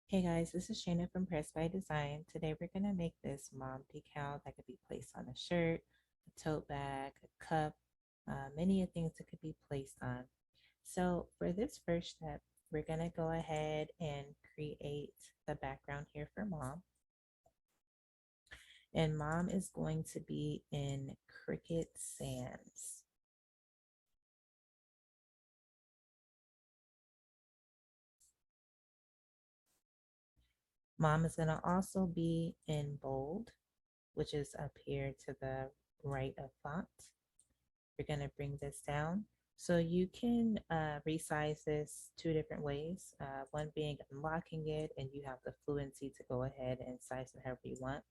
Hey guys, this is Shayna from Press by Design. Today we're going to make this mom decal that could be placed on a shirt, a tote bag, a cup, many of things that could be placed on. So for this first step, we're going to go ahead and create the background here for mom. And mom is going to be in Cricut Sans. Mom is going to also be in bold, which is up here to the right of font. We're going to bring this down. So you can resize this two different ways. One being unlocking it and you have the fluency to go ahead and size it however you want.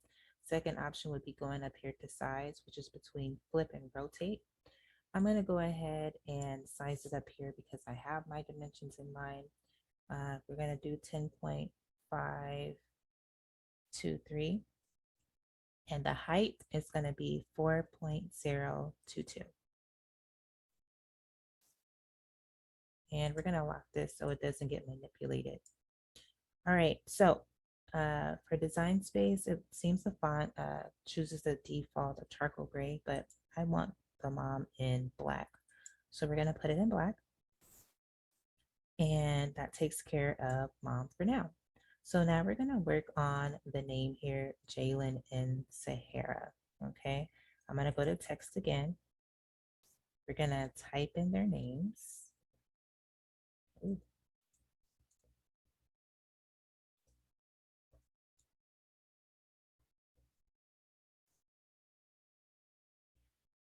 Second option would be going up here to size, which is between flip and rotate. I'm going to go ahead and size it up here because I have my dimensions in mind. We're going to do 10.523 and the height is going to be 4.022. And we're going to lock this so it doesn't get manipulated. All right, so for design space, it seems the font chooses the default of charcoal gray, but I want the mom in black. So we're going to put it in black. And that takes care of mom for now. So now we're going to work on the name here, Jalen and Sahara. Okay, I'm going to go to text again. We're going to type in their names. Ooh.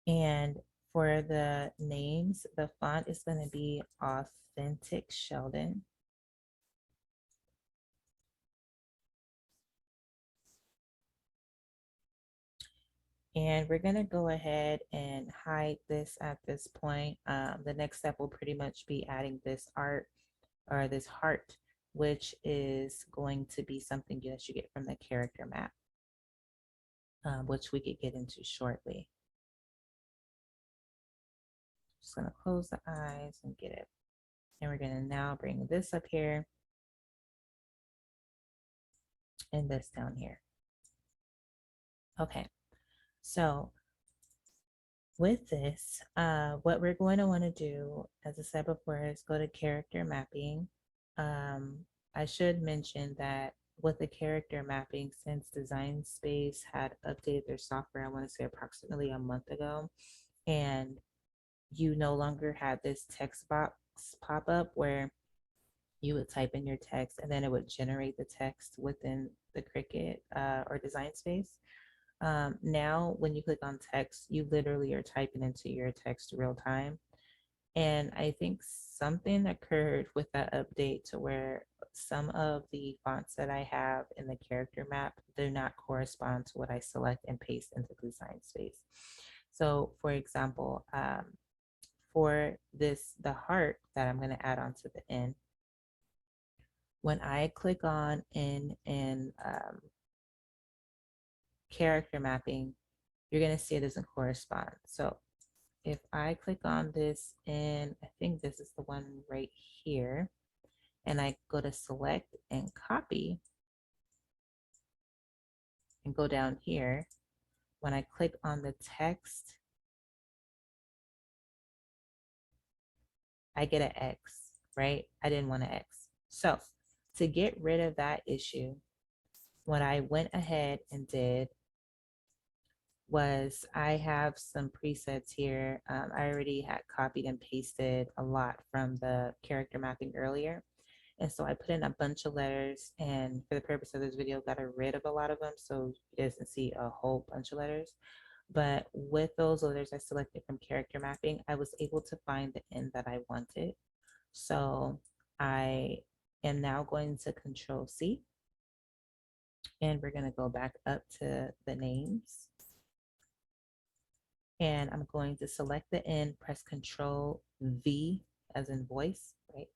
And for the names, the font is going to be Authentic Sheldon. And we're going to go ahead and hide this at this point. The next step will pretty much be adding this art or this heart, which is going to be something that you get from the character map, which we could get into shortly. Just going to close the eyes and get it. And we're going to now bring this up here and this down here. Okay, so with this, what we're going to want to do, as I said before, is go to character mapping. I should mention that with the character mapping, since Design Space had updated their software, I want to say approximately a month ago, and you no longer had this text box pop up where you would type in your text and then it would generate the text within the Cricut or Design Space. Now, when you click on text, you literally are typing into your text real time. And I think something occurred with that update to where some of the fonts that I have in the character map do not correspond to what I select and paste into Design Space. So, for example, for this, the heart that I'm going to add onto the end, when I click on in character mapping, you're going to see it doesn't correspond. So if I click on this, and I think this is the one right here, and I go to select and copy and go down here, when I click on the text, I get an X, right? I didn't want an X. So to get rid of that issue, what I went ahead and did was I have some presets here. I already had copied and pasted a lot from the character mapping earlier. And so I put in a bunch of letters, and for the purpose of this video, got rid of a lot of them so you guys can see a whole bunch of letters. But with those letters I selected from character mapping, I was able to find the end that I wanted. So I am now going to Control C, and we're going to go back up to the names. And I'm going to select the end, press Control V as in voice, right?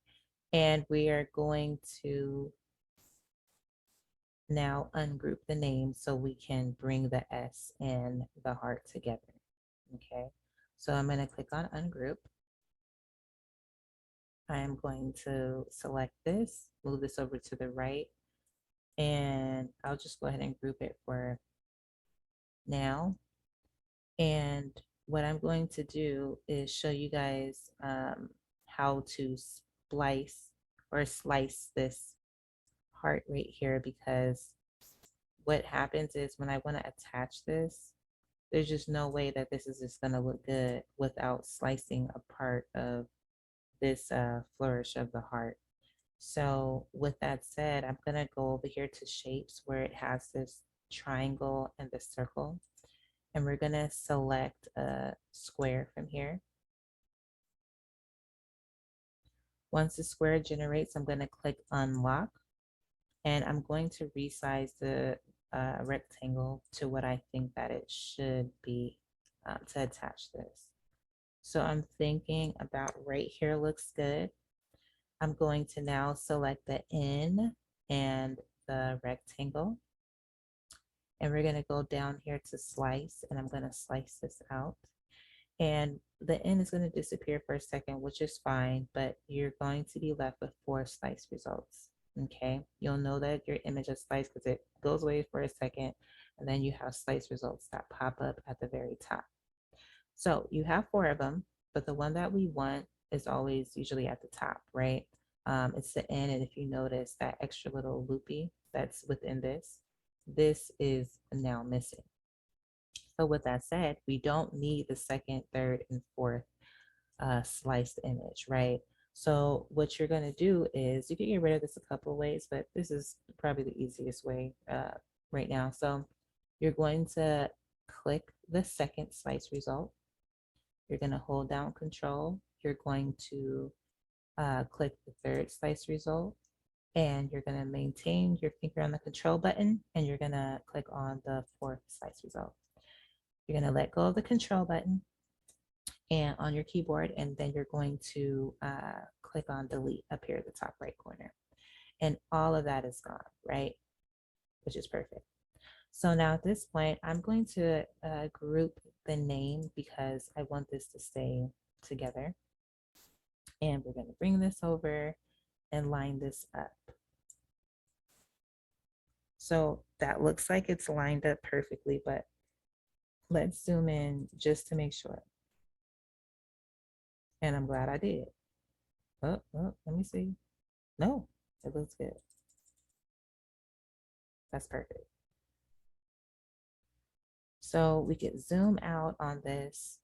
And we are going to now ungroup the names so we can bring the S and the heart together. Okay, so I'm going to click on ungroup. I am going to select this, move this over to the right, and I'll just go ahead and group it for now. And what I'm going to do is show you guys how to slice this heart right here, because what happens is when I want to attach this, there's just no way that this is just going to look good without slicing a part of this flourish of the heart. So with that said, I'm going to go over here to shapes where it has this triangle and the circle. And we're going to select a square from here. Once the square generates, I'm going to click unlock, and I'm going to resize the rectangle to what I think that it should be to attach this. So I'm thinking about right here looks good. I'm going to now select the N and the rectangle. And we're going to go down here to slice, and I'm going to slice this out. And the N is going to disappear for a second, which is fine, but you're going to be left with 4 slice results. Okay, you'll know that your image is sliced because it goes away for a second, and then you have slice results that pop up at the very top. So you have 4 of them, but the one that we want is always usually at the top, right? It's the N, and if you notice that extra little loopy that's within this, this is now missing. So with that said, we don't need the second, third, and fourth sliced image, right? So what you're going to do is you can get rid of this a couple of ways, but this is probably the easiest way right now. So you're going to click the second slice result. You're going to hold down Control. You're going to click the third slice result, and you're going to maintain your finger on the Control button, and you're going to click on the fourth slice result. You're going to let go of the Control button and on your keyboard, and then you're going to click on Delete up here at the top right corner. And all of that is gone, right? Which is perfect. So now at this point, I'm going to group the name because I want this to stay together. And we're going to bring this over and line this up. So that looks like it's lined up perfectly, but let's zoom in just to make sure. And I'm glad I did. Oh, let me see. No, it looks good. That's perfect. So we could zoom out on this.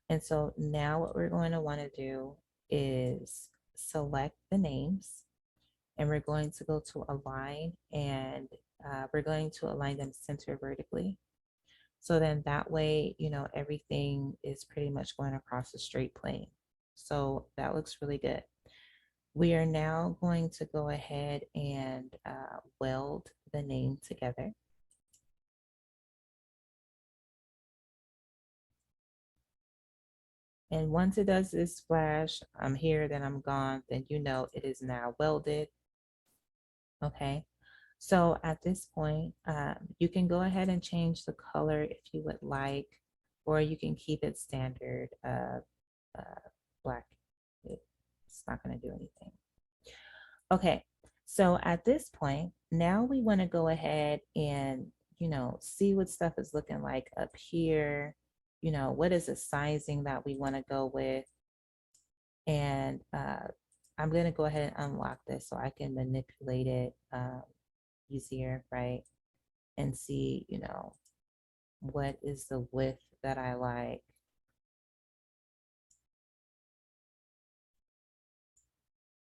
And so now what we're going to want to do is select the names, and we're going to go to align, and we're going to align them center vertically. So then that way, you know, everything is pretty much going across a straight plane. So that looks really good. We are now going to go ahead and weld the name together. And once it does this flash, I'm here, then I'm gone, then you know it is now welded. Okay. So at this point, you can go ahead and change the color if you would like, or you can keep it standard black. It's not going to do anything. Okay. So at this point, now we want to go ahead and, you know, see what stuff is looking like up here. You know, what is the sizing that we want to go with? And I'm going to go ahead and unlock this so I can manipulate it easier, right? And see, you know, what is the width that I like.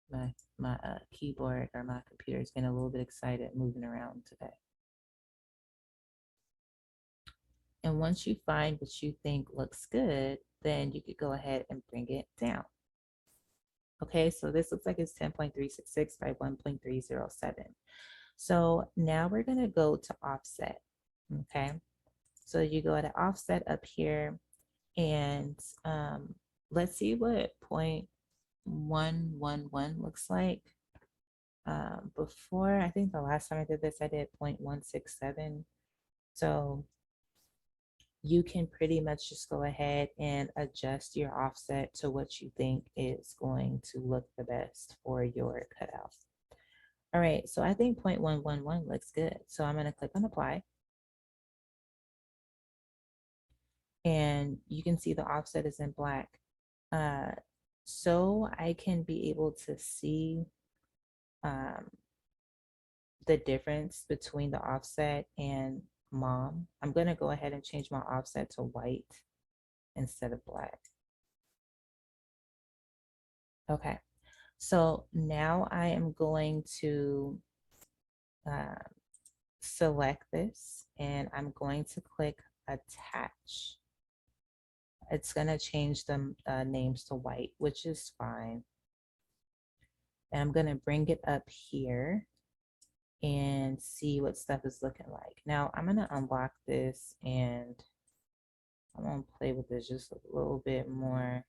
My keyboard or my computer is getting a little bit excited moving around today. And once you find what you think looks good, then you could go ahead and bring it down. Okay, so this looks like it's 10.366 by 1.307. So now we're going to go to offset. Okay, so you go to offset up here, and let's see what 0.111 looks like. Before, I think the last time I did this, I did 0.167. So you can pretty much just go ahead and adjust your offset to what you think is going to look the best for your cutout. All right, so I think 0.111 looks good. So I'm gonna click on apply. And you can see the offset is in black. Uh, so I can be able to see um, the difference between the offset and mom. I'm gonna go ahead and change my offset to white instead of black. Okay, so now I am going to uh, select this and I'm going to click attach. It's gonna change the names to white, which is fine. And I'm gonna bring it up here and see what stuff is looking like. Now I'm gonna unlock this and I'm gonna play with this just a little bit more.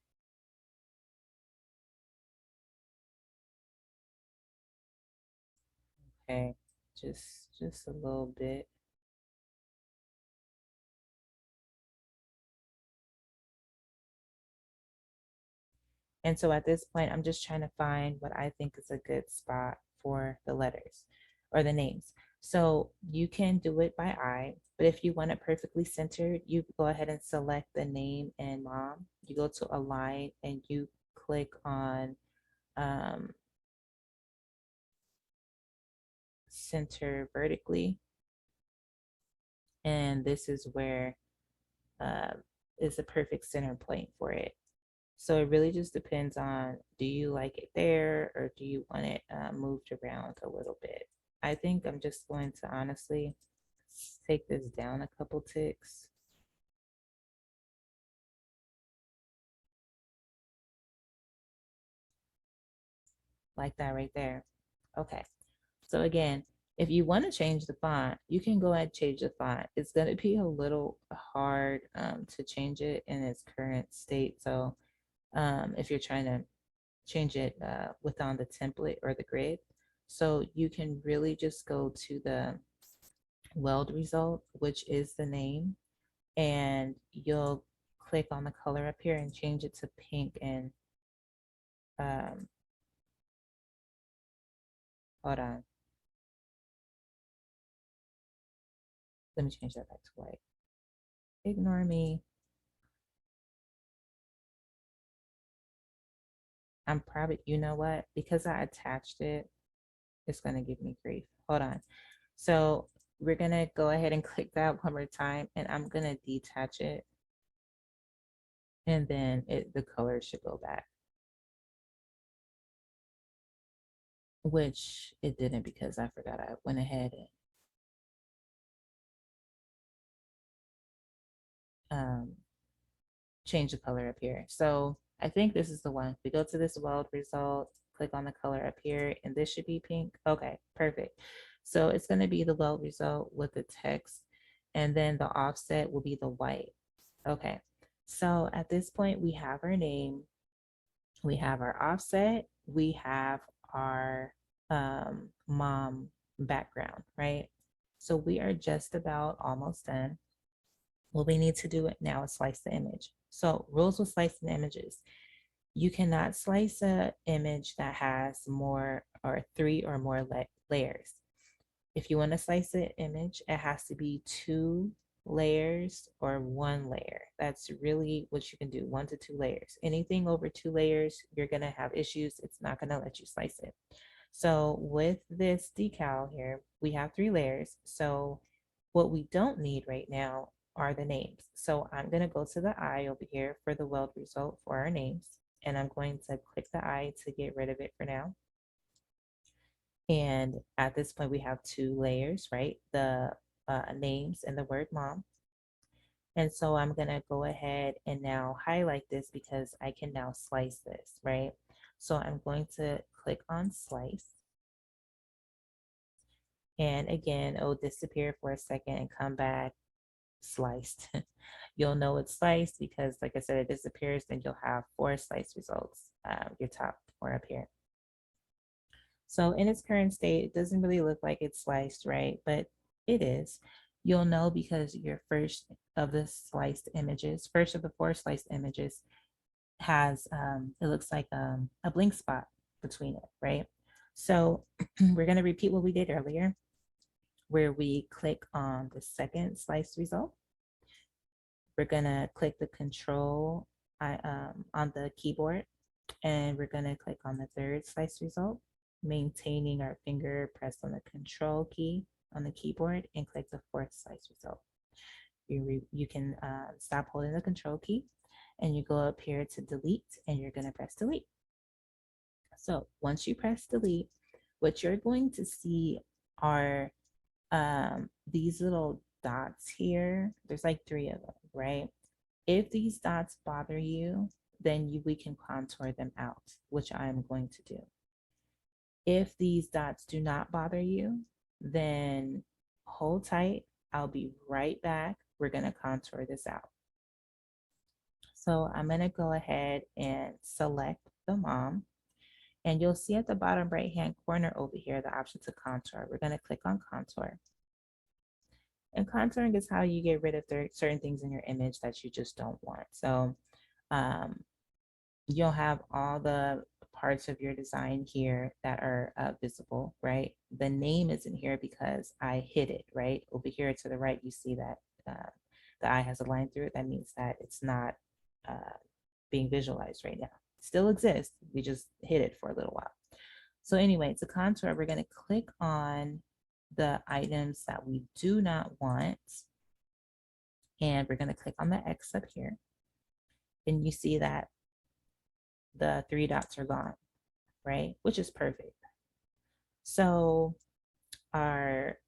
Okay, just a little bit. And so at this point, I'm just trying to find what I think is a good spot for the letters or the names. So you can do it by eye, but if you want it perfectly centered, you go ahead and select the name and mom. You go to align and you click on um, center vertically. And this is where uh, is the perfect center point for it. So it really just depends on, do you like it there or do you want it moved around a little bit? I think I'm just going to honestly take this down a couple ticks. Like that right there. Okay. So again, if you want to change the font, you can go ahead and change the font. It's going to be a little hard to change it in its current state. So if you're trying to change it within the template or the grid. So you can really just go to the weld result, which is the name, and you'll click on the color up here and change it to pink. And um, hold on, let me change that back to white. Ignore me. I'm probably, you know what? Because I attached it, it's gonna give me grief. Hold on. So we're gonna go ahead and click that one more time, and I'm gonna detach it, and then the color should go back. Which it didn't because I forgot I went ahead and change the color up here. So I think this is the one. We go to this weld result, click on the color up here, and this should be pink. Okay, perfect. So it's going to be the weld result with the text, and then the offset will be the white. Okay, so at this point, we have our name, we have our offset, we have our mom background, right? So we are just about almost done. What we need to do now is slice the image. So rules with slicing images. You cannot slice an image that has more or three or more layers. If you want to slice an image, it has to be two layers or one layer. That's really what you can do, 1 to 2 layers. Anything over 2 layers, you're going to have issues. It's not going to let you slice it. So with this decal here, we have 3 layers. So what we don't need right now are the names. So I'm going to go to the eye over here for the weld result for our names. And I'm going to click the eye to get rid of it for now. And at this point, we have 2 layers, right? The names and the word mom. And so I'm going to go ahead and now highlight this because I can now slice this, right? So I'm going to click on slice. And again, it'll disappear for a second and come back sliced. You'll know it's sliced because, like I said, it disappears, then you'll have 4 slice results, your top 4 up here. So in its current state, it doesn't really look like it's sliced, right? But it is. You'll know because your first of the sliced images, first of the 4 sliced images has, it looks like a blink spot between it, right? So we're going to repeat what we did earlier, where we click on the second slice result. We're going to click the control on the keyboard, and we're going to click on the third slice result, maintaining our finger pressed on the control key on the keyboard, and click the fourth slice result. You can stop holding the control key, and you go up here to delete, and you're going to press delete. So once you press delete, what you're going to see are these little dots here. There's like 3 of them, right? If these dots bother you, then we can contour them out, which I'm going to do. If these dots do not bother you, then hold tight. I'll be right back. We're going to contour this out. So I'm going to go ahead and select the mom. And you'll see at the bottom right-hand corner over here, the option to contour. We're going to click on contour. And contouring is how you get rid of certain things in your image that you just don't want. So you'll have all the parts of your design here that are visible, right? The name isn't here because I hid it, right? Over here to the right, you see that the eye has a line through it. That means that it's not being visualized right now. It still exists. We just hid it for a little while. So anyway, to contour, we're going to click on the items that we do not want. And we're going to click on the X up here. And you see that the 3 dots are gone, right? Which is perfect. So our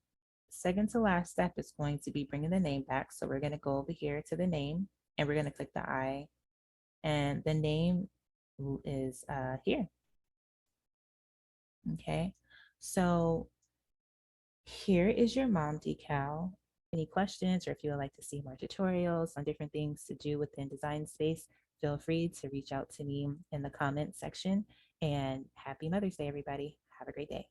second to last step is going to be bringing the name back. So we're going to go over here to the name, and we're going to click the eye. And the name is here. Okay, so here is your mom decal. Any questions, or if you would like to see more tutorials on different things to do within Design Space, feel free to reach out to me in the comment section. And happy Mother's Day, everybody. Have a great day.